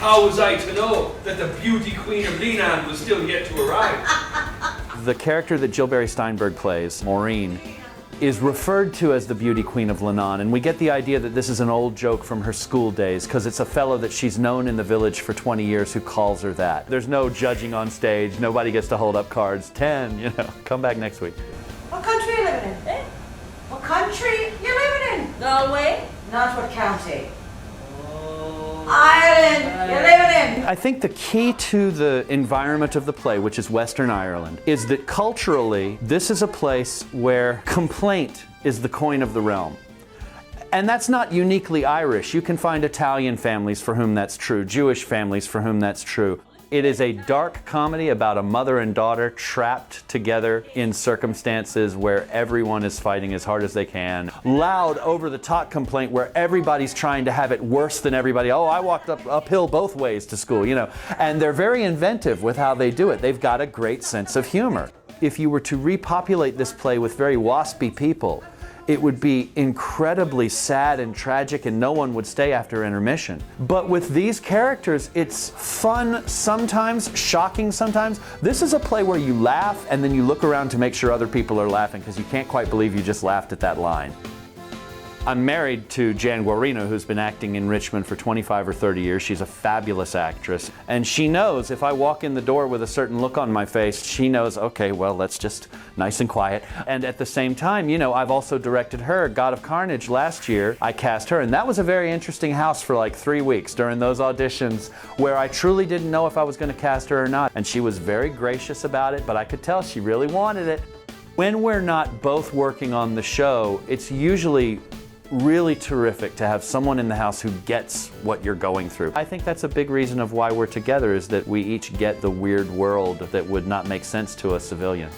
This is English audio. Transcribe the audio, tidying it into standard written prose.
How was I to know that the beauty queen of Lenan was still yet to arrive? The character that Jill Barry Steinberg plays, Maureen, is referred to as the beauty queen of Lenan, and we get the idea that this is an old joke from her school days because it's a fellow that she's known in the village for 20 years who calls her that. There's no judging on stage, nobody gets to hold up cards, 10, you know, come back next week. What country are you living in? Eh? What country you living in? Galway? Not what county. Ireland, you're living in. I think the key to the environment of the play, which is Western Ireland, is that culturally, this is a place where complaint is the coin of the realm. And that's not uniquely Irish. You can find Italian families for whom that's true, Jewish families for whom that's true. It is a dark comedy about a mother and daughter trapped together in circumstances where everyone is fighting as hard as they can. Loud, over-the-top complaint where everybody's trying to have it worse than everybody. Oh, I walked uphill both ways to school, you know. And they're very inventive with how they do it. They've got a great sense of humor. If you were to repopulate this play with very waspy people, it would be incredibly sad and tragic and no one would stay after intermission. But with these characters, it's fun sometimes, shocking sometimes. This is a play where you laugh and then you look around to make sure other people are laughing because you can't quite believe you just laughed at that line. I'm married to Jan Guarino, who's been acting in Richmond for 25 or 30 years. She's a fabulous actress. And she knows if I walk in the door with a certain look on my face, she knows, okay, well, let's just nice and quiet. And at the same time, you know, I've also directed her, God of Carnage, last year. I cast her, and that was a very interesting house for like 3 weeks during those auditions where I truly didn't know if I was going to cast her or not. And she was very gracious about it, but I could tell she really wanted it. When we're not both working on the show, it's usually really terrific to have someone in the house who gets what you're going through. I think that's a big reason of why we're together, is that we each get the weird world that would not make sense to a civilian.